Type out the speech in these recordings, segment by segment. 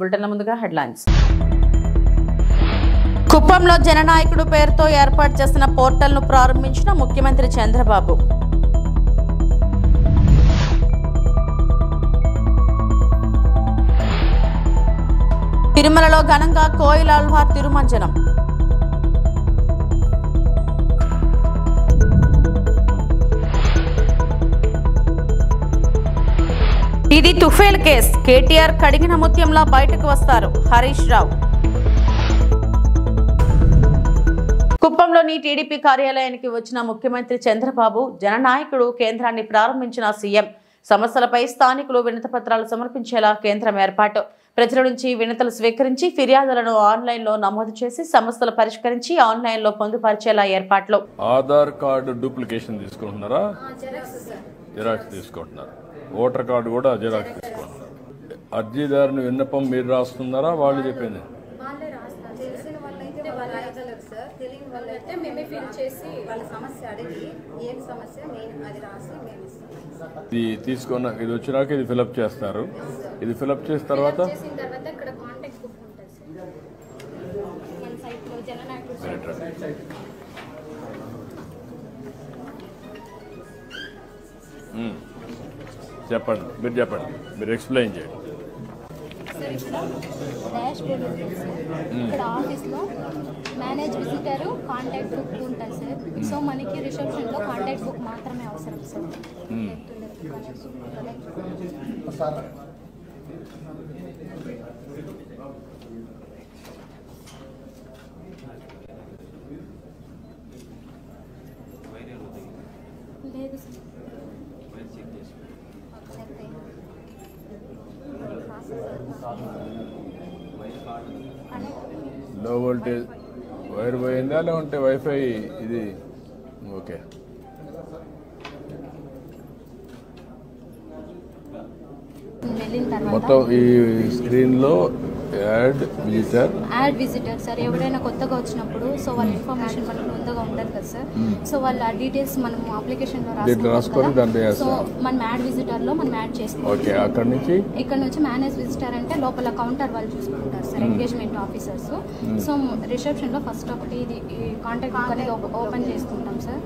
బులెటిన్ల ముందుగా హెడ్లైన్స్. కుప్పంలో జననాయకుడు పేరుతో ఏర్పాటు చేసిన పోర్టల్ను ప్రారంభించిన ముఖ్యమంత్రి చంద్రబాబు. తిరుమలలో ఘనంగా కోయిలాల్వార్ తిరుమంజనం. ఇది తుఫేల్ కేస్. కేటీఆర్ కడిగిన ముత్యంలా బయటకు వస్తారు హరీష్ రావు. కుప్పంలోని టీడీపీ కార్యాలయానికి వచ్చిన ముఖ్యమంత్రి చంద్రబాబు, జననాయకుడు కేంద్రాన్ని ప్రారంభించిన సీఎం. సమస్యలపై స్థానికులు వినతిపత్రాలు సమర్పించేలా కేంద్రం ఏర్పాటు. ప్రజల నుంచి వినతులు స్వీకరించి ఫిర్యాదులను ఆన్లైన్లో నమోదు చేసి సమస్యలు పరిష్కరించి ఆన్లైన్లో పొందుపరిచేలా ఏర్పాట్లు. ఆధార్ కార్డు డూప్లికేషన్ తీసుకుంటున్నారా? జిరాక్స్ తీసుకుంటున్నారు. ఓటర్ కార్డు కూడా జిరాక్స్ తీసుకుంటున్నారు. అర్జీదారుని విన్నపం మీరు రాస్తున్నారా? వాళ్ళు చెప్పింది ఇది తీసుకున్న ఇది వచ్చినాక ఇది ఫిలప్ చేస్తారు. ఇది ఫిలప్ చేసిన తర్వాత చెప్పండి, మీరు చెప్పండి, మీరు ఎక్స్ప్లెయిన్ చేయండి. ఇక్కడ ఆఫీస్లో మేనేజ్ విజిటర్ కాంటాక్ట్ బుక్ ఉంటుంది సార్. సో మనకి రిసెప్షన్లో కాంటాక్ట్ బుక్ మాత్రమే అవసరం సార్. లేదు సార్, లో వోల్టేజ్ వైర్ పోయిందా లేకుంటే వైఫై? ఇది ఓకే. మొత్తం ఈ స్క్రీన్ లో యాడ్ విజిటర్ సార్. ఎవరైనా కొత్తగా వచ్చినప్పుడు సో వాళ్ళ ఇన్ఫర్మేషన్ మనకు ముందుగా ఉంటుంది కదా సార్. సో వాళ్ళ డీటెయిల్స్ మనం అప్లికేషన్ లో రాసుకొని సో మనం యాడ్ విజిటర్ లో మనం యాడ్ చేసుకోవాలి. ఇక్కడ నుంచి మేనేజ్ విజిటర్ అంటే లోపల కౌంటర్ వాళ్ళు చూసుకుంటారు sir, engagement officers. So reception లో ఫస్ట్ ఒకటి ఇది కాంటాక్ట్ బుక్ అనేది ఓపెన్ చేసుకుంటాం sir.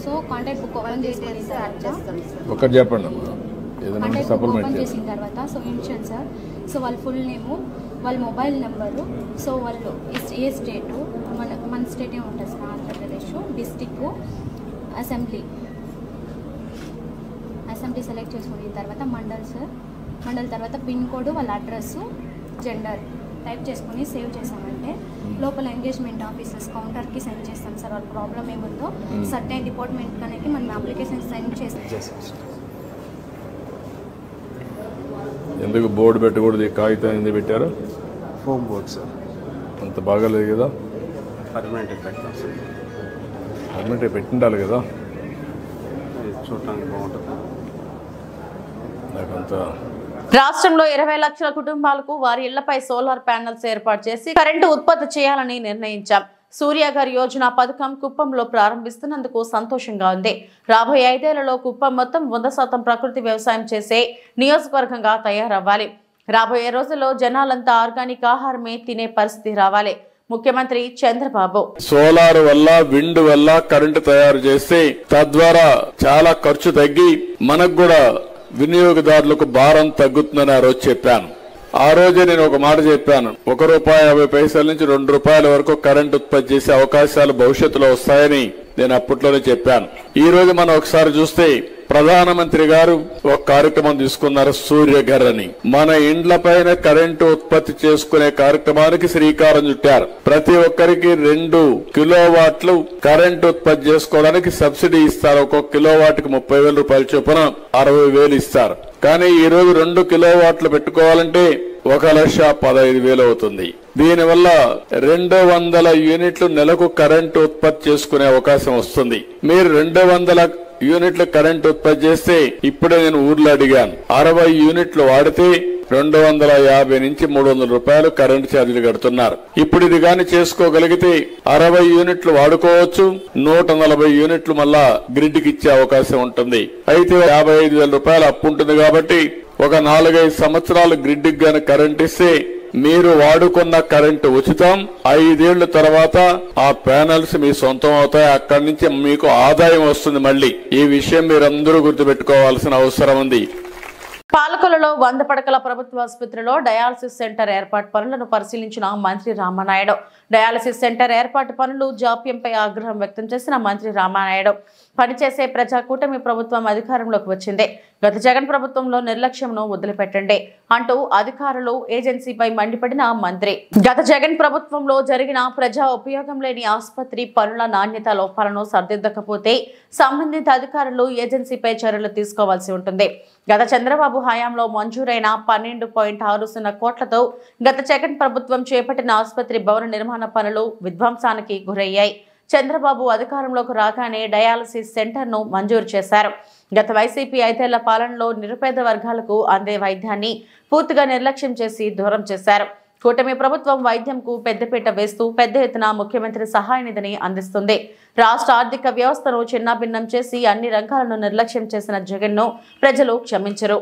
So contact book open చేసుకుని సార్ ఒకటి చెప్పండి. ఓపెన్ చేసిన తర్వాత సో ఇన్షియల్ సార్, సో వాళ్ళ ఫుల్ నేము, వాళ్ళ మొబైల్ నెంబరు, సో వాళ్ళు ఏ స్టేటు, మన స్టేట్ ఏముంటుంది sir, Andhra Pradesh, district, assembly select చేసుకున్న తర్వాత మండల్ సార్, మండల్ తర్వాత పిన్ కోడ్, వాళ్ళ అడ్రస్, జెండర్ టైప్ చేసుకుని సేవ్ చేసామంటే లోపల ఎంగేజ్మెంట్ ఆఫీసర్స్ కౌంటర్కి సెండ్ చేస్తాం సార్. వాళ్ళ ప్రాబ్లం ఏముందో సర్టైన్ డిపార్ట్మెంట్ కనేకి మనం అప్లికేషన్ సెండ్ చేస్తాం. ఎందుకు బోర్డు పెట్టకూడదు? కాగితం ఎందుకు పెట్టారు? Foam board sir. అంత బాగాలేదు కదా? పర్మనెంట్ పెట్టాం సార్. పర్మనెంట్ పెట్టిండాలి కదా, చూడటానికి బాగుంటుంది. నాకంత రాష్ట్రంలో 20 లక్షల కుటుంబాలకు వారి ఇళ్లపై సోలార్ ప్యానెల్స్ ఏర్పాటు చేసి కరెంటు ఉత్పత్తి చేయాలని నిర్ణయించాం. సూర్యాఘర్ యోజన పథకం కుప్పంలో ప్రారంభిస్తున్నందుకు సంతోషంగా ఉంది. రాబోయే 5 ఏళ్లలో కుప్పం మొత్తం 100% ప్రకృతి వ్యవసాయం చేసే నియోజకవర్గంగా తయారవ్వాలి. రాబోయే రోజుల్లో జనాలంతా ఆర్గానిక్ ఆహారమే తినే పరిస్థితి రావాలి. ముఖ్యమంత్రి చంద్రబాబు సోలార్ వల్ల, విండ్ వల్ల కరెంటు తయారు చేస్తే తద్వారా చాలా ఖర్చు తగ్గి మనకు కూడా వినియోగదారులకు భారం తగ్గుతుందని ఆ రోజు చెప్పాను. ఆ రోజే నేను ఒక మాట చెప్పాను, ₹1.50 నుంచి ₹2 వరకు కరెంట్ ఉత్పత్తి చేసే అవకాశాలు భవిష్యత్తులో వస్తాయని నేను అప్పట్లోనే చెప్పాను. ఈ రోజు మనం ఒకసారి చూస్తే ప్రధానమంత్రి గారు ఒక కార్యక్రమం తీసుకున్నారు, సూర్యఘర్ అని. మన ఇండ్ల పైన కరెంటు ఉత్పత్తి చేసుకునే కార్యక్రమానికి శ్రీకారం చుట్టారు. ప్రతి ఒక్కరికి 2 కిలోవాట్లు కరెంటు ఉత్పత్తి చేసుకోవడానికి సబ్సిడీ ఇస్తారు. ఒక్కొక్క కిలోవాట్కి ₹30,000 చొప్పున ₹60,000 ఇస్తారు. కానీ ఈ రోజు 2 కిలోవాట్లు పెట్టుకోవాలంటే 1,15,000 అవుతుంది. దీనివల్ల 200 యూనిట్లు నెలకు కరెంటు ఉత్పత్తి చేసుకునే అవకాశం వస్తుంది. మీరు 200 యూనిట్లు కరెంటు ఉత్పత్తి చేస్తే, ఇప్పుడే నేను ఊర్లో అడిగాను, 60 యూనిట్లు వాడితే 250 నుంచి ₹300 కరెంటు ఛార్జీలు కడుతున్నారు. ఇప్పుడు ఇది గాని చేసుకోగలిగితే 60 యూనిట్లు వాడుకోవచ్చు, 140 యూనిట్లు మళ్ళా గ్రిడ్ కి ఇచ్చే అవకాశం ఉంటుంది. అయితే ₹55,000 అప్పు ఉంటుంది కాబట్టి ఒక 4-5 సంవత్సరాలు గ్రిడ్ గాని కరెంట్ ఇస్తే మీరు వాడుకున్న కరెంటు ఉచితం. 5 ఏళ్ల తర్వాత ఆ ప్యానెల్స్ మీ సొంతం అవుతాయి. అక్కడి నుంచి మీకు ఆదాయం వస్తుంది. మళ్ళీ ఈ విషయం మీరందరూ గుర్తుపెట్టుకోవాల్సిన అవసరం ఉంది. పాలకొల్లులో 100 పడకల ప్రభుత్వ ఆసుపత్రిలో డయాలసిస్ సెంటర్ ఏర్పాటు పనులను పరిశీలించిన మంత్రి రామానాయుడు. డయాలసిస్ సెంటర్ ఏర్పాటు పనులు జాప్యంపై ఆగ్రహం వ్యక్తం చేసిన మంత్రి రామానాయుడు, పనిచేసే ప్రజాకూటమి ప్రభుత్వం అధికారంలోకి వచ్చింది, గత జగన్ ప్రభుత్వంలో నిర్లక్ష్యంను వదిలిపెట్టండి అంటూ అధికారులు ఏజెన్సీపై మండిపడిన మంత్రి, గత జగన్ ప్రభుత్వంలో జరిగిన ప్రజా ఉపయోగం లేని ఆసుపత్రి పనుల నాణ్యత లోపాలను సరిదిద్దకపోతే సంబంధిత అధికారులు ఏజెన్సీపై చర్యలు తీసుకోవాల్సి ఉంటుంది. గత చంద్రబాబు హయాంలో మంజూరైన 12.60 కోట్లతో గత జగన్ ప్రభుత్వం చేపట్టిన ఆసుపత్రి భవన నిర్మాణ పనులు విధ్వంసానికి గురయ్యాయి. చంద్రబాబు అధికారంలోకి రాగానే డయాలసిస్ సెంటర్ను మంజూరు చేశారు. గత వైసీపీ 5 ఏళ్ల పాలనలో నిరుపేద వర్గాలకు అందే వైద్యాన్ని పూర్తిగా నిర్లక్ష్యం చేసి దూరం చేశారు. కూటమి ప్రభుత్వం వైద్యంకు పెద్దపీట వేస్తూ పెద్ద ఎత్తున ముఖ్యమంత్రి సహాయ నిధిని అందిస్తుంది. రాష్ట్ర ఆర్థిక వ్యవస్థను చిన్నాభిన్నం చేసి అన్ని రంగాలను నిర్లక్ష్యం చేసిన జగన్ను ప్రజలు క్షమించరు.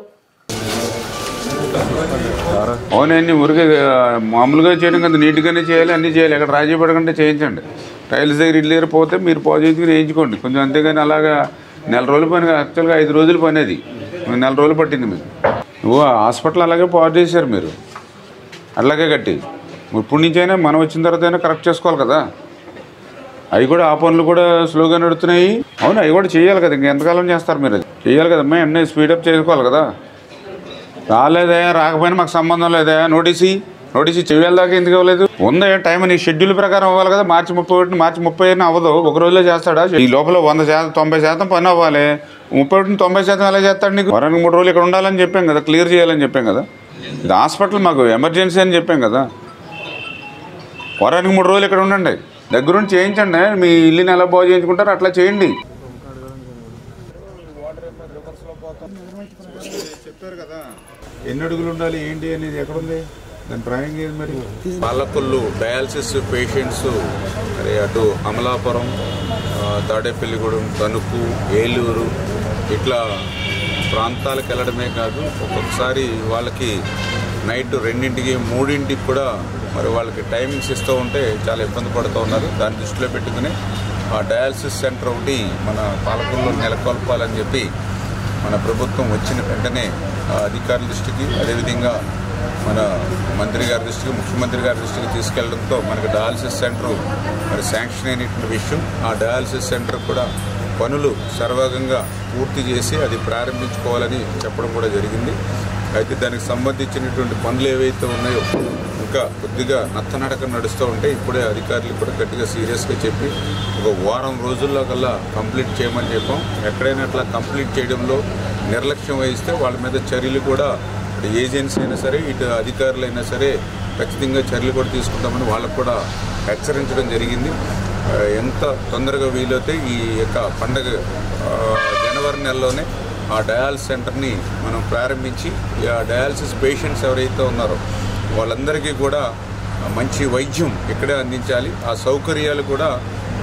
అవునండి, ఊరికే మామూలుగా చేయడం కదా, నీట్గానే చేయాలి, అన్నీ చేయాలి. ఎక్కడ రాజీ పడకుండా చేయించండి. టైల్స్ దగ్గర ఇల్లు దగ్గర పోతే మీరు పాజిటివ్గా వేయించుకోండి కొంచెం, అంతేగాని అలాగా నెల రోజుల పని, యాక్చువల్గా 5 రోజుల పని, అది నెల రోజులు పట్టింది మీకు. నువ్వు హాస్పిటల్ అలాగే పాడు చేశారు మీరు, అలాగే కట్టి. ఇప్పుడు నుంచైనా మనం వచ్చిన తర్వాత అయినా కరెక్ట్ చేసుకోవాలి కదా. అవి కూడా ఆ పనులు కూడా స్లోగా నడుతున్నాయి. అవును, అవి కూడా చేయాలి కదా, ఇంకెంతకాలం చేస్తారు మీరు? అది చేయాలి కదమ్మా, అన్నీ స్పీడప్ చేసుకోవాలి కదా. రాలేదా, రాకపోయినా మాకు సంబంధం లేదా, నోటీస్ చెయ్యాలి దాకా ఎందుకు ఇవ్వలేదు? ఉందా టైం? నీ షెడ్యూల్ ప్రకారం అవ్వాలి కదా. మార్చి 31, మార్చి 30 అవ్వదు, ఒక రోజులో చేస్తాడా? ఈ లోపల 100%, 90% పని అవ్వాలి. 31, 90% ఎలా చేస్తాడు? నీకు వారానికి 3 రోజులు ఇక్కడ ఉండాలని చెప్పాం కదా, క్లియర్ చేయాలని చెప్పాం కదా. ఇది హాస్పిటల్ మాకు ఎమర్జెన్సీ అని చెప్పాం కదా. వారానికి 3 రోజులు ఇక్కడ ఉండండి, దగ్గరుండి చేయించండి. మీ ఇల్లుని ఎలా బాగు చేయించుకుంటారో అట్లా చేయండి. చెప్పారు కదా ఎన్ని అడుగులు ఉండాలి ఏంటి అనేది, ఎక్కడుంది దాని డ్రాయింగ్ ఏది? మరి పాలకొల్లు డయాలసిస్ పేషెంట్స్ మరి అటు అమలాపురం, తాడేపల్లిగూడెం, తణుకు, ఏలూరు ఇట్లా ప్రాంతాలకు వెళ్ళడమే కాదు, ఒక్కొక్కసారి వాళ్ళకి నైట్ 2ంటికి 3ంటికి కూడా మరి వాళ్ళకి టైమింగ్స్ ఇస్తూ ఉంటే చాలా ఇబ్బంది పడుతూ ఉన్నారు. దాన్ని దృష్టిలో పెట్టుకుని ఆ డయాలసిస్ సెంటర్ ఒకటి మన పాలకొల్లులో నెలకొల్పాలని చెప్పి మన ప్రభుత్వం వచ్చిన వెంటనే అధికారుల దృష్టికి, అదేవిధంగా మన మంత్రి గారి దృష్టికి, ముఖ్యమంత్రి గారి దృష్టికి తీసుకెళ్లడంతో మనకు డయాలసిస్ సెంటర్ మరి శాంక్షన్ అయినటువంటి విషయం. ఆ డయాలసిస్ సెంటర్ కూడా పనులు సర్వగంగా పూర్తి చేసి అది ప్రారంభించుకోవాలని చెప్పడం కూడా జరిగింది. అయితే దానికి సంబంధించినటువంటి పనులు ఏవైతే ఉన్నాయో ఇంకా కొద్దిగా నత్తనడక నడుస్తూ ఉంటే ఇప్పుడే అధికారులు కూడా గట్టిగా సీరియస్గా చెప్పి ఒక వారం రోజుల్లో కల్లా కంప్లీట్ చేయమని చెప్పాం. ఎక్కడైనా అట్లా కంప్లీట్ చేయడంలో నిర్లక్ష్యం వహిస్తే వాళ్ళ మీద చర్యలు కూడా ఇటు ఏజెన్సీ అయినా సరే, ఇటు అధికారులైనా సరే ఖచ్చితంగా చర్యలు కూడా తీసుకుంటామని వాళ్ళకు కూడా హెచ్చరించడం జరిగింది. ఎంత తొందరగా వీలైతే ఈ యొక్క పండగ జనవరి నెలలోనే ఆ డయాలసిస్ సెంటర్ని మనం ప్రారంభించి ఆ డయాలసిస్ పేషెంట్స్ ఎవరైతే ఉన్నారో వాళ్ళందరికీ కూడా మంచి వైద్యం ఇక్కడే అందించాలి. ఆ సౌకర్యాలు కూడా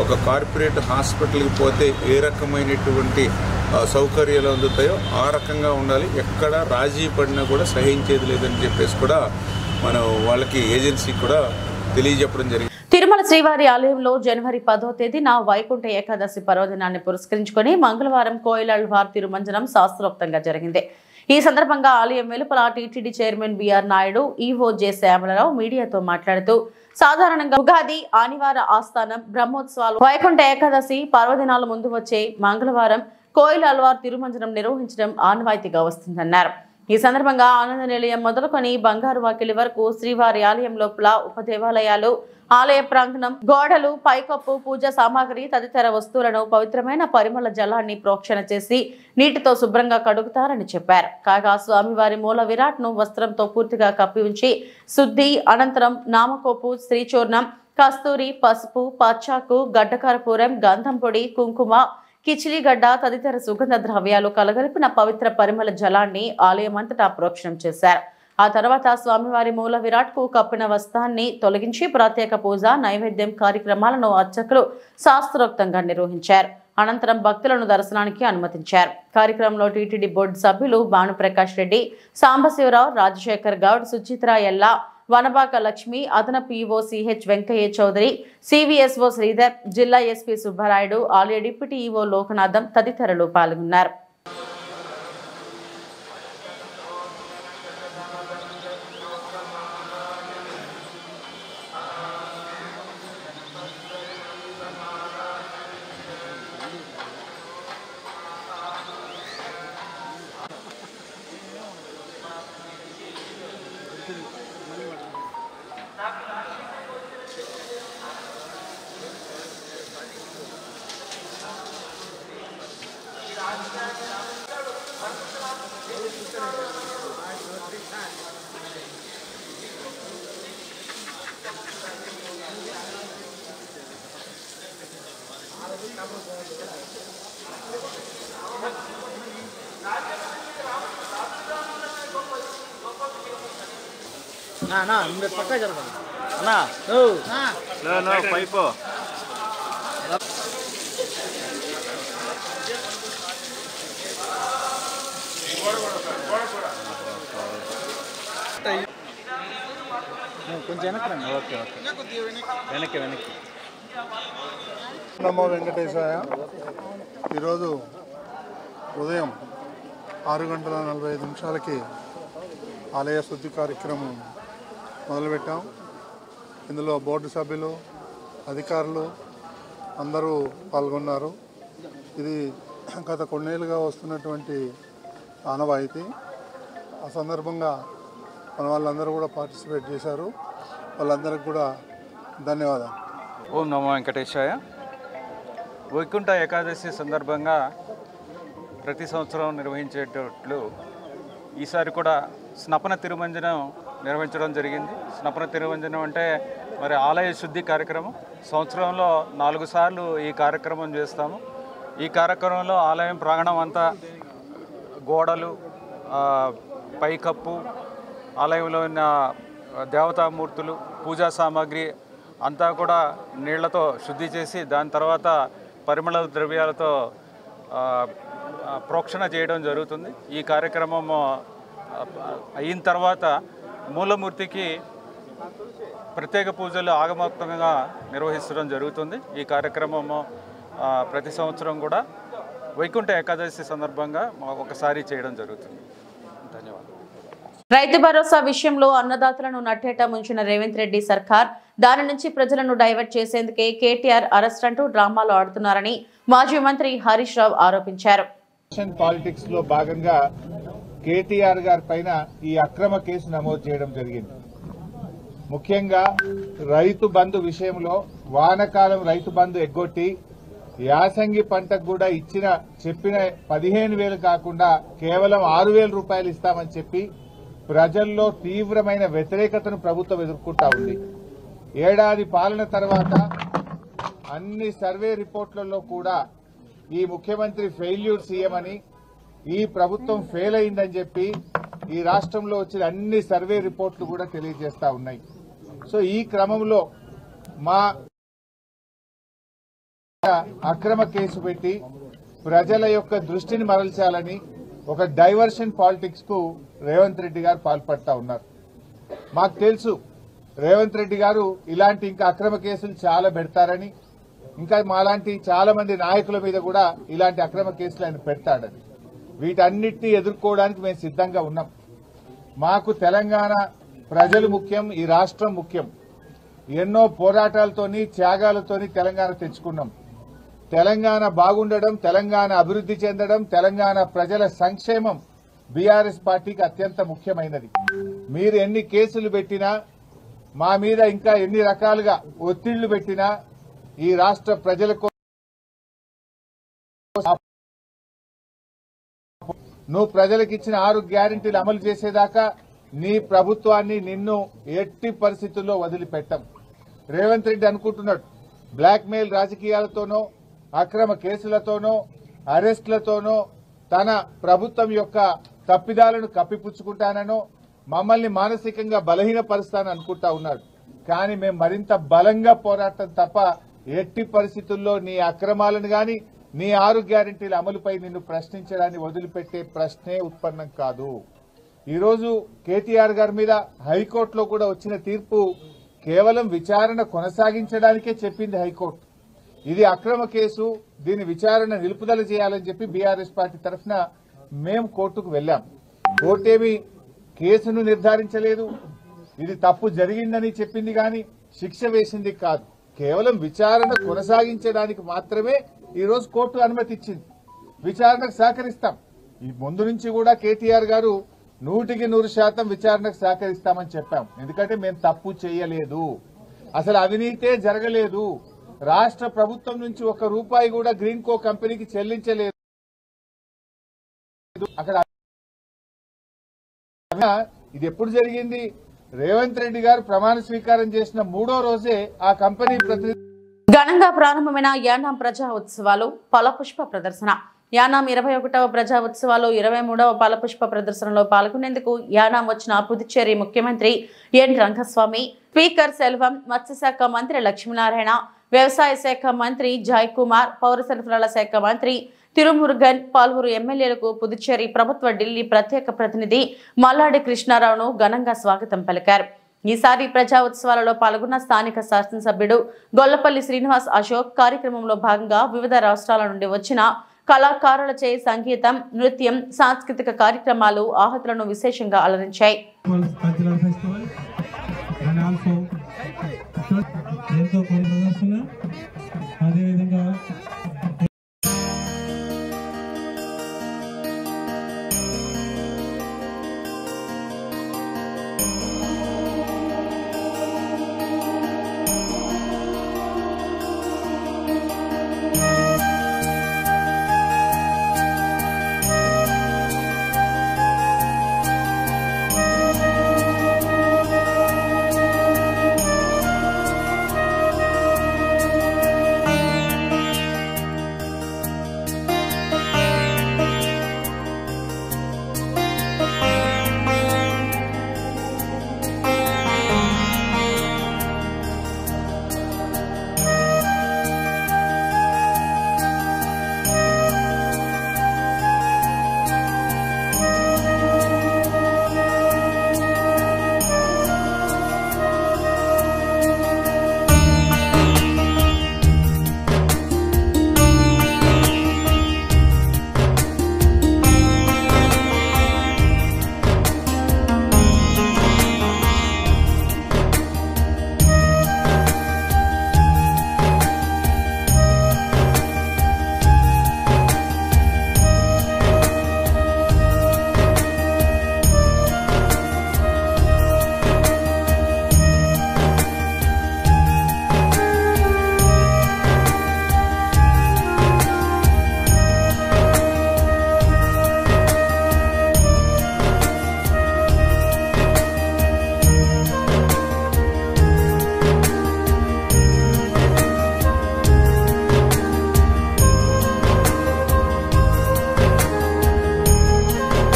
ఒక కార్పొరేట్ హాస్పిటల్కి పోతే ఏ రకమైనటువంటి సౌకర్యాలు అందుతాయో ఆ రకంగా ఉండాలి. ఎక్కడ రాజీ పడినా కూడా సహించేది లేదని చెప్పేసి కూడా మనం వాళ్ళకి ఏజెన్సీకి కూడా తెలియజెప్పడం జరిగింది. తిరుమల శ్రీవారి ఆలయంలో జనవరి 10వ తేదీన వైకుంఠ ఏకాదశి పర్వదినాన్ని పురస్కరించుకుని మంగళవారం కోయిలాళ్వార్ తిరుమంజనం శాస్త్రోక్తంగా జరిగింది. ఈ సందర్భంగా ఆలయం వెలుపల TTD chairman BR Naidu, EO J Shyamala Rao మీడియాతో మాట్లాడుతూ సాధారణంగా ఉగాది, ఆదివార ఆస్థానం, బ్రహ్మోత్సవాలు, వైకుంఠ ఏకాదశి పర్వదినాల ముందు వచ్చే మంగళవారం కోయిలాళ్వార్ తిరుమంజనం నిర్వహించడం ఆనవాయితీగా వస్తుందన్నారు. ఈ సందర్భంగా ఆనంద నిలయం మొదలుకొని బంగారు వాకిలి వరకు శ్రీవారి ఆలయం లోపల ఉపదేవాలయాలు, ఆలయ ప్రాంగణం, గోడలు, పైకప్పు, పూజా సామాగ్రి తదితర వస్తువులను పవిత్రమైన పరిమళ జలాన్ని ప్రోక్షణ చేసి నీటితో శుభ్రంగా కడుగుతారని చెప్పారు. కాగా స్వామివారి మూల విరాట్ను వస్త్రంతో పూర్తిగా కప్పి ఉంచి శుద్ధి అనంతరం నామకోపు, శ్రీచూర్ణం, కస్తూరి, పసుపు, పచ్చాకు, గడ్డకర్పూరం, గంధం పొడి, కుంకుమ, కిచిలిగడ్డ తదితర సుగంధ ద్రవ్యాలు కలగలిపిన పవిత్ర పరిమళ జలాన్ని ఆలయమంతటా ప్రోక్షణం చేశారు. ఆ తర్వాత స్వామివారి మూల విరాట్కు కప్పిన వస్త్రాన్ని తొలగించి ప్రత్యేక పూజ, నైవేద్యం కార్యక్రమాలను అర్చకులు శాస్త్రోక్తంగా నిర్వహించారు. అనంతరం భక్తులను దర్శనానికి అనుమతించారు. కార్యక్రమంలో టీటీడీ బోర్డు సభ్యులు భానుప్రకాష్ రెడ్డి, సాంబశివరావు, రాజశేఖర్ గౌడ్, సుచిత్ర ఎల్లా, వనబాక లక్ష్మి, అదనపు EO CH Venkaiah Chowdary, CVSO Sridhar, జిల్లా ఎస్పీ సుబ్బారాయుడు, ఆలయ డిప్యూటీ ఈవో లోకనాథం తదితరులు పాల్గొన్నారు. పక్క జరగదు పైపు కొంచెం వెనక్కి. ఓకే వెనక్కి. నమో వెంకటేశాయ. ఈరోజు ఉదయం 6:45 ఆలయ శుద్ధి కార్యక్రమం మొదలుపెట్టాం. ఇందులో బోర్డు సభ్యులు, అధికారులు అందరూ పాల్గొన్నారు. ఇది గత కొన్నేళ్ళుగా వస్తున్నటువంటి ఆనవాయితీ. ఆ సందర్భంగా మన వాళ్ళందరూ కూడా పార్టిసిపేట్ చేశారు. వాళ్ళందరికీ కూడా ధన్యవాదాలు. ఓం నమో వెంకటేశాయ. వైకుంఠ ఏకాదశి సందర్భంగా ప్రతి సంవత్సరం నిర్వహించేటట్లు ఈసారి కూడా స్నపన తిరుమంజనం నిర్వహించడం జరిగింది. స్నపన తిరుమంజనం అంటే మరి ఆలయ శుద్ధి కార్యక్రమం. సంవత్సరంలో 4 సార్లు ఈ కార్యక్రమం చేస్తాము. ఈ కార్యక్రమంలో ఆలయం ప్రాంగణం అంతా గోడలు, పైకప్పు, ఆలయంలో ఉన్న దేవతామూర్తులు, పూజా సామాగ్రి అంతా కూడా నీళ్లతో శుద్ధి చేసి దాని తర్వాత పరిమళ ద్రవ్యాలతో ప్రోక్షణ చేయడం జరుగుతుంది. ఈ కార్యక్రమం అయిన తర్వాత మూలమూర్తికి ప్రత్యేక పూజలు ఆగమోక్తంగా నిర్వహించడం జరుగుతుంది. ఈ కార్యక్రమము ప్రతి సంవత్సరం కూడా వైకుంఠ ఏకాదశి సందర్భంగా ఒకసారి చేయడం జరుగుతుంది. ధన్యవాదాలు. రైతు భరోసా విషయంలో అన్నదాతలను నట్టేట ముంచిన రేవంత్ రెడ్డి సర్కార్ దాని నుంచి ప్రజలను డైవర్ట్ చేసేందుకే కేటీఆర్ అరెస్ట్ అంటూ డ్రామాలు ఆడుతున్నారని మాజీ మంత్రి హరీష్ రావు ఆరోపించారు. పాలిటిక్స్ లో భాగంగా కేటీఆర్ గారి పైన ఈ అక్రమ కేసు నమోదు చేయడం జరిగింది. ముఖ్యంగా రైతు బంధు విషయంలో వానకాలం రైతు బంధు ఎగ్గొట్టి యాసంగి పంటకు కూడా చెప్పిన 15,000 కాకుండా కేవలం 6,000 రూపాయలు ఇస్తామని చెప్పి ప్రజల్లో తీవ్రమైన వ్యతిరేకతను ప్రభుత్వం ఎదుర్కొంటా ఉంది. ఏడాది పాలన తర్వాత అన్ని సర్వే రిపోర్ట్లలో కూడా ఈ ముఖ్యమంత్రి ఫెయిల్యూర్ సీఎం అని, ఈ ప్రభుత్వం ఫెయిల్ అయిందని చెప్పి ఈ రాష్ట్రంలో వచ్చిన అన్ని సర్వే రిపోర్ట్లు కూడా తెలియజేస్తా ఉన్నాయి. సో ఈ క్రమంలో మా అక్రమ కేసు పెట్టి ప్రజల యొక్క దృష్టిని మరల్చాలని ఒక డైవర్షన్ పాలిటిక్స్ కు రేవంత్ రెడ్డి గారు పాల్పడతా ఉన్నారు. మాకు తెలుసు రేవంత్ రెడ్డి గారు ఇలాంటి ఇంకా అక్రమ కేసులు చాలా పెడతారని, ఇంకా మాలాంటి చాలా మంది నాయకుల మీద కూడా ఇలాంటి అక్రమ కేసులు ఆయన పెడతాడని. వీటన్నిటినీ ఎదుర్కోవడానికి మేము సిద్ధంగా ఉన్నాం. మాకు తెలంగాణ ప్రజలు ముఖ్యం, ఈ రాష్ట్రం ముఖ్యం. ఎన్నో పోరాటాలతోని త్యాగాలతోని తెలంగాణ తెచ్చుకున్నాం. తెలంగాణ బాగుండడం, తెలంగాణ అభివృద్ధి చెందడం, తెలంగాణ ప్రజల సంక్షేమం బీఆర్ఎస్ పార్టీకి అత్యంత ముఖ్యమైనది. మీరు ఎన్ని కేసులు పెట్టినా, మా మీద ఇంకా ఎన్ని రకాలుగా ఒత్తిళ్లు పెట్టినా ఈ రాష్ట్ర ప్రజలకు నువ్వు ప్రజలకు ఇచ్చిన 6 గ్యారెంటీలు అమలు చేసేదాకా నీ ప్రభుత్వాన్ని నిన్ను ఎట్టి పరిస్థితుల్లో వదిలిపెట్టం. రేవంత్ రెడ్డి అనుకుంటున్నాడు బ్లాక్ మెయిల్ రాజకీయాలతోనో, అక్రమ కేసులతోనో, అరెస్టులతోనో తన ప్రభుత్వం యొక్క తప్పిదాలను కప్పిపుచ్చుకుంటాననో, మమ్మల్ని మానసికంగా బలహీనపరుస్తానని అనుకుంటా ఉన్నాడు. కానీ మేము మరింత బలంగా పోరాటం తప్ప ఎట్టి పరిస్థితుల్లో నీ అక్రమాలను గాని, నీ 6 గ్యారెంటీల అమలుపై నిన్ను ప్రశ్నించడాన్ని వదిలిపెట్టే ప్రశ్నే ఉత్పన్నం కాదు. ఈరోజు కేటీఆర్ గారి మీద హైకోర్టులో కూడా వచ్చిన తీర్పు కేవలం విచారణ కొనసాగించడానికే చెప్పింది హైకోర్టు. ఇది అక్రమ కేసు, దీని విచారణ నిలుపుదల చేయాలని చెప్పి బీఆర్ఎస్ పార్టీ తరఫున మేము కోర్టుకు వెళ్లాం. కోర్టేమి కేసును నిర్ధారించలేదు, ఇది తప్పు జరిగిందని చెప్పింది కానీ శిక్ష వేసింది కాదు. కేవలం విచారణ కొనసాగించడానికి మాత్రమే ఈరోజు కోర్టు అనుమతి ఇచ్చింది. విచారణకు సహకరిస్తాం. ఈ ముందు నుంచి కూడా కేటీఆర్ గారు 100% విచారణకు సహకరిస్తామని చెప్పాం. ఎందుకంటే మేము తప్పు చేయలేదు, అసలు అవినీతే జరగలేదు, రాష్ట్ర ప్రభుత్వం నుంచి ₹1 కూడా గ్రీన్ కో కంపెనీకి చెల్లించలేదు. అక్కడ ఇది ఎప్పుడు జరిగింది? రేవంత్ రెడ్డి గారు ప్రమాణ స్వీకారం చేసిన 3వ రోజే ఆ కంపెనీ ప్రతినిధి ఘనంగా ప్రారంభమైన యానాం ప్రజా ఉత్సవాలు ఫలపుష్ప ప్రదర్శన. యానాం 21వ ప్రజా ఉత్సవాలు 23వ ఫలపుష్ప ప్రదర్శనలో పాల్గొనేందుకు యానాం వచ్చిన పుదుచ్చేరి ముఖ్యమంత్రి ఎన్ రంగస్వామి, స్పీకర్ సెల్వం, మత్స్యశాఖ మంత్రి లక్ష్మీనారాయణ, వ్యవసాయ శాఖ మంత్రి జాయ్ కుమార్, పౌర సరఫరాల శాఖ మంత్రి తిరుమురుగన్, పలువురు ఎమ్మెల్యేలకు పుదుచ్చేరి ప్రభుత్వ ఢిల్లీ ప్రత్యేక ప్రతినిధి మల్లాడి కృష్ణారావును ఘనంగా స్వాగతం పలికారు. ఈసారి ప్రజా ఉత్సవాలలో పాల్గొన్న స్థానిక శాసనసభ్యుడు గొల్లపల్లి శ్రీనివాస్ అశోక్ కార్యక్రమంలో భాగంగా వివిధ రాష్ట్రాల నుండి వచ్చిన కళాకారులచే సంగీతం, నృత్యం, సాంస్కృతిక కార్యక్రమాలు ఆహతులను విశేషంగా అలరించాయి.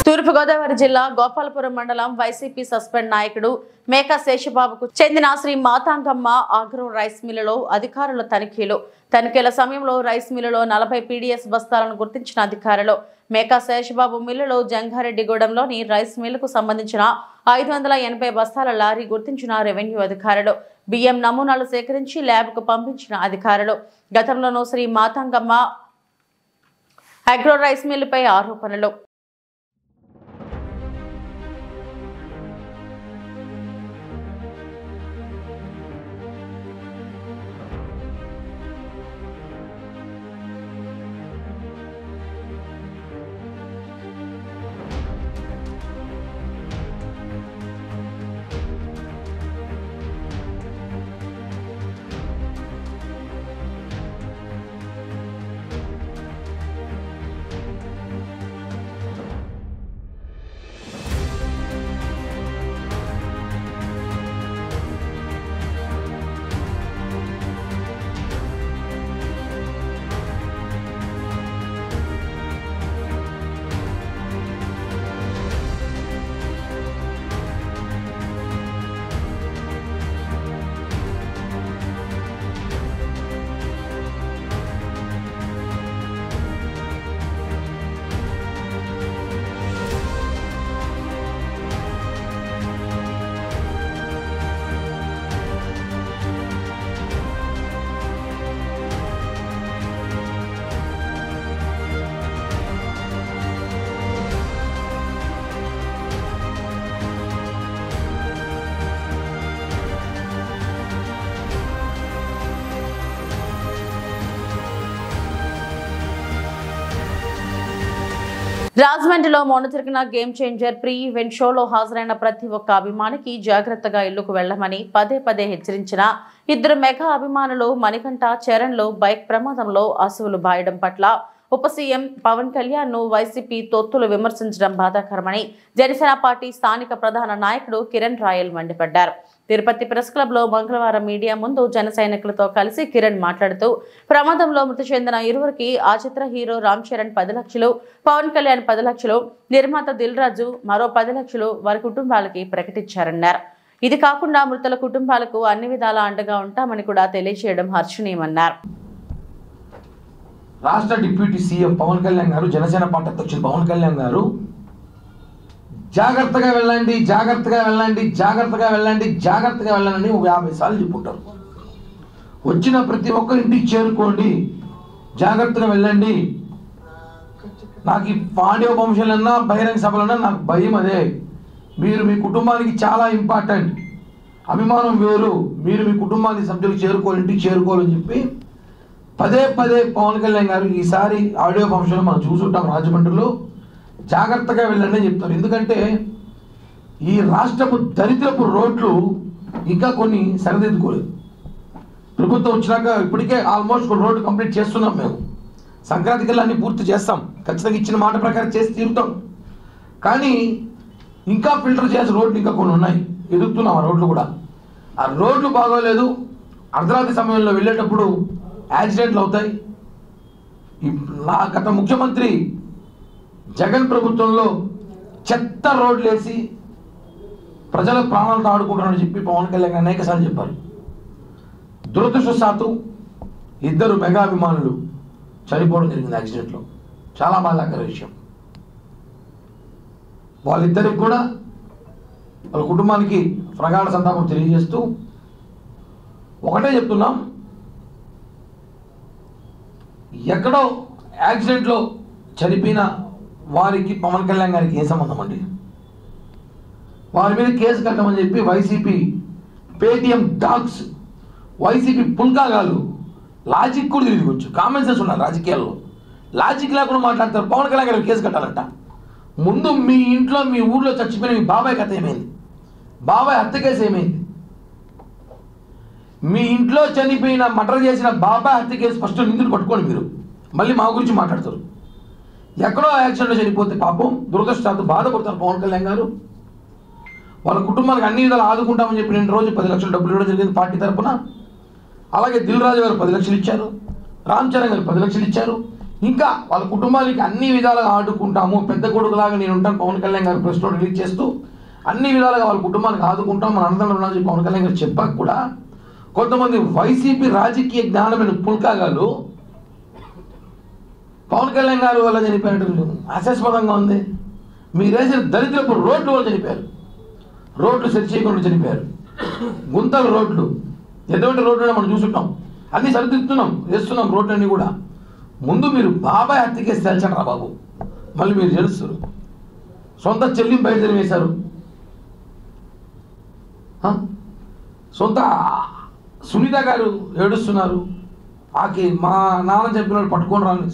తూర్పుగోదావరి జిల్లా గోపాలపురం మండలం వైసీపీ సస్పెండ్ నాయకుడు మేకా శేషబాబుకు చెందిన శ్రీ మాతాంగమ్మ ఆగ్రో రైస్ మిల్లులో అధికారుల తనిఖీల సమయంలో రైస్ మిల్లులో 40 పీడీఎస్ బస్తాలను గుర్తించిన అధికారులు మేకా శేషబాబు మిల్లులో జంగారెడ్డిగూడెంలోని రైస్ మిల్లుకు సంబంధించిన 580 బస్తాల లారీ గుర్తించిన రెవెన్యూ అధికారులు బియ్యం నమూనాలు సేకరించి ల్యాబ్కు పంపించిన అధికారులు గతంలోనూ శ్రీ మాతాంగమ్మ ఆగ్రో రైస్ మిల్లుపై ఆరోపణలు. రాజమండ్రిలో మొన్న జరిగిన గేమ్ చేంజర్ ప్రీ ఈవెంట్ షోలో హాజరైన ప్రతి ఒక్క అభిమానికి జాగ్రత్తగా ఇళ్లకు వెళ్లమని పదే పదే హెచ్చరించిన ఇద్దరు మెగా అభిమానులు మణికంఠ చరణ్లు బైక్ ప్రమాదంలో అసువులు బాయడం పట్ల ఉప సీఎం పవన్ కళ్యాణ్ ను వైసీపీ తొత్తులు విమర్శించడం బాధాకరమని జనసేన పార్టీ స్థానిక ప్రధాన నాయకుడు కిరణ్ రాయల్ మండిపడ్డారు. తిరుపతి ప్రెస్ క్లబ్ లో మంగళవారం మీడియా ముందు జన సైనికులతో కలిసి కిరణ్ మాట్లాడుతూ ప్రమాదంలో మృతి చెందిన ఇరువురికి ఆ చిత్ర హీరో రామ్ చరణ్ 10 లక్షలు, పవన్ కళ్యాణ్ 10 లక్షలు, నిర్మాత దిల్ రాజు మరో 10 లక్షలు వారి కుటుంబాలకి ప్రకటించారన్నారు. ఇది కాకుండా మృతుల కుటుంబాలకు అన్ని విధాలా అండగా ఉంటామని కూడా తెలియజేయడం హర్షణీయమన్నారు. రాష్ట్ర డిప్యూటీ సీఎం పవన్ కళ్యాణ్ గారు, జనసేన పార్టీ అధ్యక్షులు పవన్ కళ్యాణ్ గారు జాగ్రత్తగా వెళ్ళండి, జాగ్రత్తగా వెళ్ళండి, జాగ్రత్తగా వెళ్ళండి, జాగ్రత్తగా వెళ్ళండి 50 సార్లు చెప్పుకుంటారు. వచ్చిన ప్రతి ఒక్క ఇంటికి చేరుకోండి, జాగ్రత్తగా వెళ్ళండి. నాకు ఈ ఆడియో ఫంక్షన్లన్నా బహిరంగ సభలన్నా నాకు భయం అదే. మీరు మీ కుటుంబానికి చాలా ఇంపార్టెంట్. అభిమానం వేరు, మీరు మీ కుటుంబానికి సభ్యులు చేరుకోవాలి, ఇంటికి చేరుకోవాలని చెప్పి పదే పదే పవన్ కళ్యాణ్ గారు ఈసారి ఆడియో ఫంక్షన్లో మనం చూసుంటాం. రాజమండ్రిలో జాగ్రత్తగా వెళ్ళండి అని చెప్తారు. ఎందుకంటే ఈ రాష్ట్రపు దరిద్రపు రోడ్లు ఇంకా కొన్ని సరిదిద్దుకోలేదు. ప్రభుత్వం వచ్చినాక ఇప్పటికే ఆల్మోస్ట్ కొన్ని రోడ్లు కంప్లీట్ చేస్తున్నాం. మేము సంక్రాంతి కల్లా అన్ని పూర్తి చేస్తాం, ఖచ్చితంగా ఇచ్చిన మాట ప్రకారం చేసి తీరుతాం. కానీ ఇంకా ఫిల్టర్ చేయాల్సిన రోడ్లు ఇంకా కొన్ని ఉన్నాయి, ఎదుగుతున్నాం. ఆ రోడ్లు కూడా, ఆ రోడ్లు బాగోలేదు. అర్ధరాత్రి సమయంలో వెళ్ళేటప్పుడు యాక్సిడెంట్లు అవుతాయి. గత ముఖ్యమంత్రి జగన్ ప్రభుత్వంలో చెత్త రోడ్లు వేసి ప్రజల ప్రాణాలతో ఆడుకుంటారని చెప్పి పవన్ కళ్యాణ్ అనేక సార్లు చెప్పారు. దురదృష్టవశాత్తు ఇద్దరు మెగా అభిమానులు చనిపోవడం జరిగింది యాక్సిడెంట్లో. చాలా బాధాకర విషయం. వాళ్ళిద్దరికి కూడా వాళ్ళ కుటుంబానికి ప్రగాఢ సంతాపం తెలియజేస్తూ ఒకటే చెప్తున్నాం, ఎక్కడో యాక్సిడెంట్లో చనిపోయిన వారికి పవన్ కళ్యాణ్ గారికి ఏం సంబంధం అండి? వారి మీద కేసు కట్టమని చెప్పి వైసీపీ పేటిఎం డాగ్స్, వైసీపీ పుల్కాగాలు లాజిక్ కూడా తెలియదు. కొంచెం కామన్ సెన్స్ ఉన్నారు రాజకీయాల్లో. లాజిక్ లేకుండా మాట్లాడతారు. పవన్ కళ్యాణ్ గారికి కేసు కట్టాలంట. ముందు మీ ఇంట్లో మీ ఊర్లో చచ్చిపోయిన మీ బాబాయ్ కథ ఏమైంది? బాబాయ్ హత్య కేసు ఏమైంది? మీ ఇంట్లో చనిపోయిన మర్డర్ చేసిన బాబాయ్ హత్య కేసు ఫస్ట్ నిందులు పట్టుకోండి. మీరు మళ్ళీ మా గురించి మాట్లాడతారు. ఎక్కడో యాక్సిడెంట్లో చనిపోతే పాపం దురదృష్టాలతో బాధపడతారు పవన్ కళ్యాణ్ గారు. వాళ్ళ కుటుంబానికి అన్ని విధాలు ఆదుకుంటామని చెప్పి నేను రోజు 10 లక్షలు డబ్బులు ఇవ్వడం జరిగింది పార్టీ తరఫున. అలాగే దిల్ రాజు గారు 10 లక్షలు ఇచ్చారు, రామ్ చరణ్ గారు 10 లక్షలు ఇచ్చారు. ఇంకా వాళ్ళ కుటుంబానికి అన్ని విధాలుగా ఆదుకుంటాము, పెద్ద కొడుకులాగా నేను ఉంటాను పవన్ కళ్యాణ్ గారు ప్రెస్ నోట్ రిలీజ్ చేస్తూ అన్ని విధాలుగా వాళ్ళ కుటుంబానికి ఆదుకుంటాం, మన అందరం ఉన్నామని చెప్పి పవన్ కళ్యాణ్ గారు చెప్పాక కూడా కొంతమంది వైసీపీ రాజకీయ జ్ఞానమైన పుల్కాగాలు పవన్ కళ్యాణ్ గారు వల్ల చనిపోయినట్టు హాస్యాస్పదంగా ఉంది. మీరేసిన దరిద్రపు రోడ్లు వాళ్ళు చనిపోయారు. రోడ్లు సరి చేయకుండా చనిపోయారు. గుంతల రోడ్లు, ఎటువంటి రోడ్లు మనం చూసుంటాం. అన్నీ సరిదిద్దుతున్నాం, వేస్తున్నాం రోడ్లన్నీ కూడా. ముందు మీరు బాబాయ్ హత్య కేసు తెల్చండి రా బాబు, మళ్ళీ మీరు తెలుస్తారు. సొంత చెల్లిని బయట వేశారు, సొంత సునీత గారు ఏడుస్తున్నారు, ఆకి మా నాన్న చెప్పిన వాళ్ళు పట్టుకొని రాని.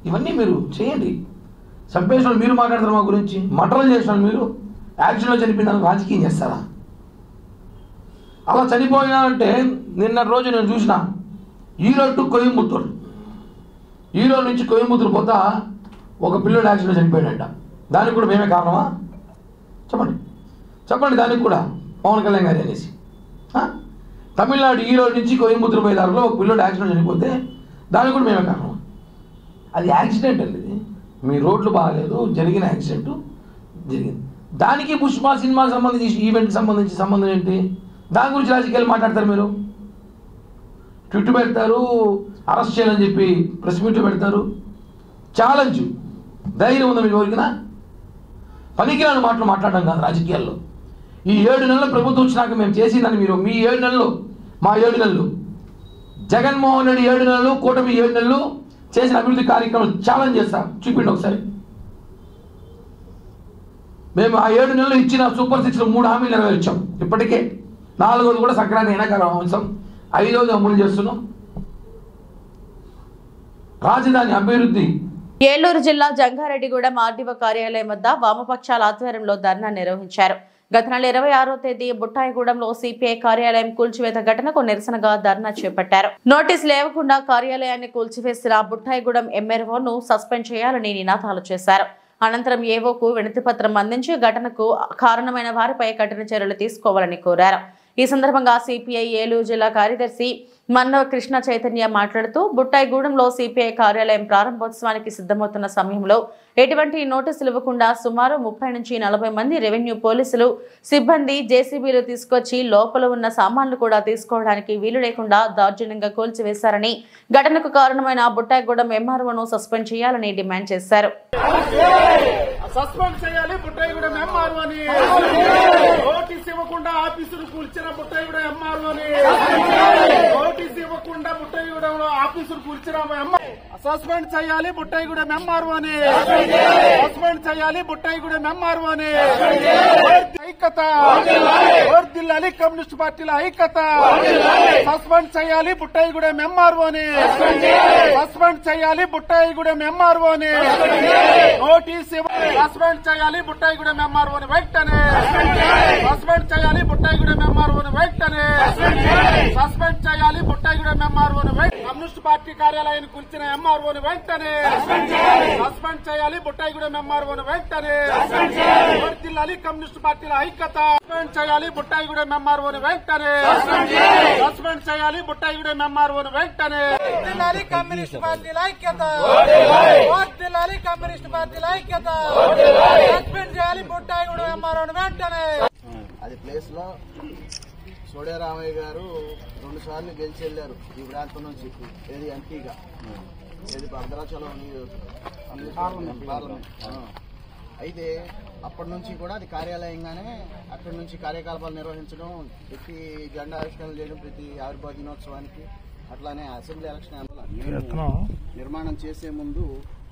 ఇవన్నీ మీరు చేయండి. చంపేసిన వాళ్ళు మీరు మాట్లాడతారు మా గురించి. మటర్లు చేసిన వాళ్ళు మీరు యాక్సిడెంట్లో చనిపోయిన రాజకీయం చేస్తారా? అలా చనిపోయినా అంటే నిన్న రోజు నేను చూసిన ఈరోడ్ టు కోయంబత్తూరు, ఈరోడ్ నుంచి కోయంబత్తూరు పోతా ఒక పిల్లడు యాక్సిడెంట్లో చనిపోయాడంట. దానికి కూడా మేమే కారణమా? చెప్పండి చెప్పండి. దానికి కూడా పవన్ కళ్యాణ్ గారు అనేసి. తమిళనాడు ఈరోడ్ నుంచి కోయంబత్తూరు పోయే దారిలో ఒక పిల్లడు యాక్సిడెంట్ చనిపోతే దానికి కూడా మేమే కారణమా? అది యాక్సిడెంట్ అండి. ఇది మీ రోడ్లు బాగాలేదు, జరిగిన యాక్సిడెంట్ జరిగింది. దానికి పుష్ప సినిమాకి సంబంధించి ఈవెంట్కి సంబంధించి సంబంధం ఏంటి? దాని గురించి రాజకీయాలు మాట్లాడతారు మీరు. ట్విట్ పెడతారు, అరెస్ట్ చేయాలని చెప్పి ప్రెస్ మీట్ పెడతారు. ఛాలెంజ్ ధైర్యం ఉందా మీకు ఎవరికినా? పనికిరాని మాటలు మాట్లాడడం కాదు రాజకీయాల్లో. ఈ 7 నెలల ప్రభుత్వం వచ్చినాక మేము చేసిందని మీరు మీ 7 నెలలు మా 7 నెలలు జగన్మోహన్ రెడ్డి 7 నెలలు కూటమి 7 నెలలు చేసిన అభివృద్ధి కార్యక్రమాలు ఛాలెంజ్ చేస్తాం. చూపిండి ఒకసారి. మేము ఆ 7 నెలలు ఇచ్చిన సూపర్ 6 3 హామీలు నెరవేర్చాం. ఇప్పటికే 4వది కూడా సంక్రాంతి ఎండాకాలం అంశం, 5వది అమలు చేస్తున్నాం. రాజధాని అభివృద్ధి ఏలూరు జిల్లా జంగారెడ్డిగూడెం ఆర్డీఓ కార్యాలయం వద్ద వామపక్షాల ఆధ్వర్యంలో ధర్నా నిర్వహించారు. గత నెల 26వ తేదీ బుట్టాయిగూడెంలో సిపిఐ కార్యాలయం కూల్చివేత ఘటనకు నిరసనగా ధర్నా చేపట్టారు. నోటీసులు లేవకుండా కార్యాలయాన్ని కూల్చివేసిన బుట్టాయిగూడెం ఎంఆర్ఓను సస్పెండ్ చేయాలని నినాదాలు చేశారు. అనంతరం ఏవోకు వినతిపత్రం అందించి ఘటనకు కారణమైన వారిపై కఠిన చర్యలు తీసుకోవాలని కోరారు. ఈ సందర్భంగా సిపిఐ ఏలూరు జిల్లా కార్యదర్శి మన్నవ కృష్ణ చైతన్య మాట్లాడుతూ బుట్టాయిగూడెంలో సిపిఐ కార్యాలయం ప్రారంభోత్సవానికి సిద్ధమవుతున్న సమయంలో ఎటువంటి నోటీసులు ఇవ్వకుండా సుమారు 30 నుంచి 40 మంది రెవెన్యూ పోలీసులు సిబ్బంది జేసీబీలు తీసుకొచ్చి లోపల ఉన్న సామాన్లు కూడా తీసుకోవడానికి వీలు లేకుండా దౌర్జన్యంగా కూల్చివేశారని, ఘటనకు కారణమైన బుట్టాయిగూడెం ఎంఆర్ఓను సస్పెండ్ చేయాలని డిమాండ్ చేశారు. సస్పెండ్ చేయాలి బుట్టాయిగూడెం ఎంఆర్ఓని. నోటీస్ ఇవ్వకుండా ఆఫీసులు కూల్చిన బుట్టాయిగూడెం ఎంఆర్ఓని. నోటీస్ ఇవ్వకుండా బుట్టాయిగూడెంలో ఆఫీసులు కూల్చిన సస్పెండ్ చేయాలి బుట్టాయిగూడెం ఎంఆర్ఓని. సస్పెండ్ చేయాలి బుట్టాయిగూడెం ఎంఆర్ఓని. ఐక్యత వర్ధిల్లాలి కమ్యూనిస్ట్ పార్టీల ఐక్యత. సస్పెండ్ చేయాలి బుట్టాయిగూడెం ఎంఆర్ఓని. సస్పెండ్ చేయాలి బుట్టాయిగూడెం ఎంఆర్ఓని. నోటీస్ సస్పెండ్ చేయాలి బుట్టాయిగూడెం ఎంఆర్ఓని వెంటనే. సస్పెండ్ చేయాలి బుట్టాయిగూడెం ఎంఆర్ఓని వెంటనే. సస్పెండ్ చేయాలి బుట్టాయిగూడెం ఎంఆర్ఓని వెంటనే. కమ్యూనిస్ట్ పార్టీ కార్యాలయాన్ని కూల్చిన ఎంఆర్ఓని వెంటనే సస్పెండ్ చేయాలి బుట్టాయిగూడెం ఎంఆర్ఓని వెంటనే. వర్ధిల్లాలి కమ్యూనిస్ట్ పార్టీల ఐక్యత. సస్పెండ్ చేయాలి బుట్టాయిగూడెం ఎంఆర్ఓని వెంటనే. సస్పెండ్ చేయాలి బుట్టాయిగూడెం ఎంఆర్ఓని వెంటనే. వర్ధిల్లాలి కమ్యూనిస్ట్ పార్టీల ఐక్యత. వర్ధిల్లాలి కమ్యూనిస్ట్ పార్టీల ఐక్యత. సస్పెండ్ చేయాలి బుట్టాయిగూడెం ఎంఆర్ఓని వెంటనే. అది ప్లేస్ లో సోడేరామయ్య గారు 2 సార్లు గెలిచి వెళ్లారు ఈ ప్రాంతం నుంచి. ఏది ఎంపీగా, ఏది భద్రాచలం పార్లమెంట్. అయితే అప్పటి నుంచి కూడా అది కార్యాలయంగానే అక్కడి నుంచి కార్యకలాపాలు నిర్వహించడం, ప్రతి జెండా ఆవిష్కరణ చేయడం, ప్రతి ఆవిర్భావ దినోత్సవానికి, అట్లానే అసెంబ్లీ ఎలక్షన్ నిర్మాణం చేసే ముందు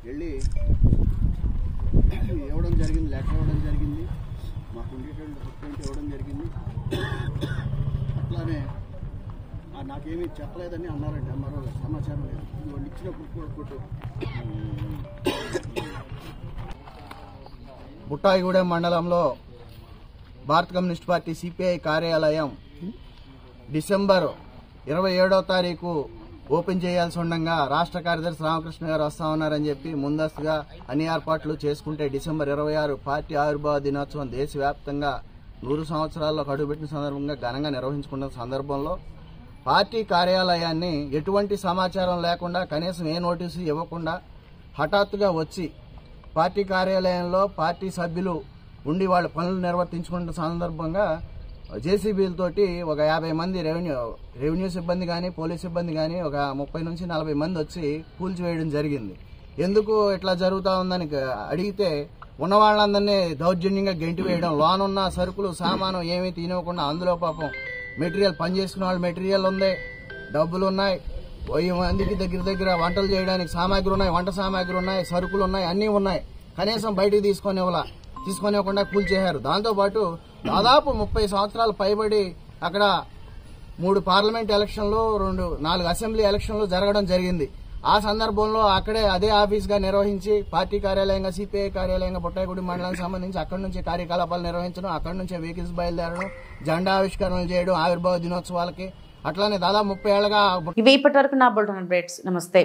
వెళ్ళి ఇవ్వడం జరిగింది, లెటర్ ఇవ్వడం జరిగింది, మాకు ఉండేటువంటి హక్కు ఇవ్వడం జరిగింది. అట్లానే నాకేమీ చెప్పలేదని అన్నారండి మరో సమాచారం లేదు. వాళ్ళు ఇచ్చినప్పుడు బుట్టాయిగూడెం మండలంలో భారత కమ్యూనిస్ట్ పార్టీ సిపిఐ కార్యాలయం డిసెంబర్ 27వ తారీఖు ఓపెన్ చేయాల్సి ఉండగా రాష్ట్ర కార్యదర్శి రామకృష్ణ గారు వస్తా ఉన్నారని చెప్పి ముందస్తుగా అన్ని ఏర్పాట్లు చేసుకుంటే డిసెంబర్ 26 పార్టీ ఆవిర్భావ దినోత్సవం దేశవ్యాప్తంగా 100 సంవత్సరాల్లో అడుగుపెట్టిన సందర్భంగా ఘనంగా నిర్వహించుకున్న సందర్భంలో పార్టీ కార్యాలయాన్ని ఎటువంటి సమాచారం లేకుండా, కనీసం ఏ నోటీసు ఇవ్వకుండా హఠాత్తుగా వచ్చి పార్టీ కార్యాలయంలో పార్టీ సభ్యులు ఉండి వాళ్ళ పనులు నిర్వర్తించుకున్న సందర్భంగా జేసీబీలతోటి ఒక 50 మంది రెవెన్యూ సిబ్బంది కానీ, పోలీస్ సిబ్బంది కానీ ఒక 30 నుంచి 40 మంది వచ్చి కూల్చివేయడం జరిగింది. ఎందుకు ఇట్లా జరుగుతూ ఉందని అడిగితే ఉన్న వాళ్ళందరినీ దౌర్జన్యంగా గెంటి వేయడం, లోనున్న సరుకులు సామాను ఏమీ తినకుండా, అందులో పాపం మెటీరియల్ పనిచేసుకునే వాళ్ళు మెటీరియల్ ఉంది, డబ్బులు ఉన్నాయి, 1000 మందికి దగ్గర వంటలు చేయడానికి సామాగ్రి ఉన్నాయి, వంట సామాగ్రి ఉన్నాయి, సరుకులు ఉన్నాయి, అన్నీ ఉన్నాయి. కనీసం బయటికి తీసుకోనివ్వకుండా కూల్చేశారు. దాంతోపాటు దాదాపు 30 సంవత్సరాలు పైబడి అక్కడ 3 పార్లమెంట్ ఎలక్షన్లు, 4 అసెంబ్లీ ఎలక్షన్లు జరగడం జరిగింది. ఆ సందర్భంలో అక్కడే అదే ఆఫీస్ గా నిర్వహించి పార్టీ కార్యాలయంగా, సిపిఐ కార్యాలయంగా బుట్టాయిగూడెం మండలానికి సంబంధించి అక్కడి నుంచి కార్యకలాపాలు నిర్వహించడం, అక్కడి నుంచే వెహికల్స్ బయలుదేరడం, జెండా ఆవిష్కరణలు చేయడం ఆవిర్భావ దినోత్సవాలకి. అట్లానే దాదాపు 30 ఏళ్లుగా. ఇవి ఇప్పటి వరకు నా బులెటిన్ అప్డేట్స్. నమస్తే.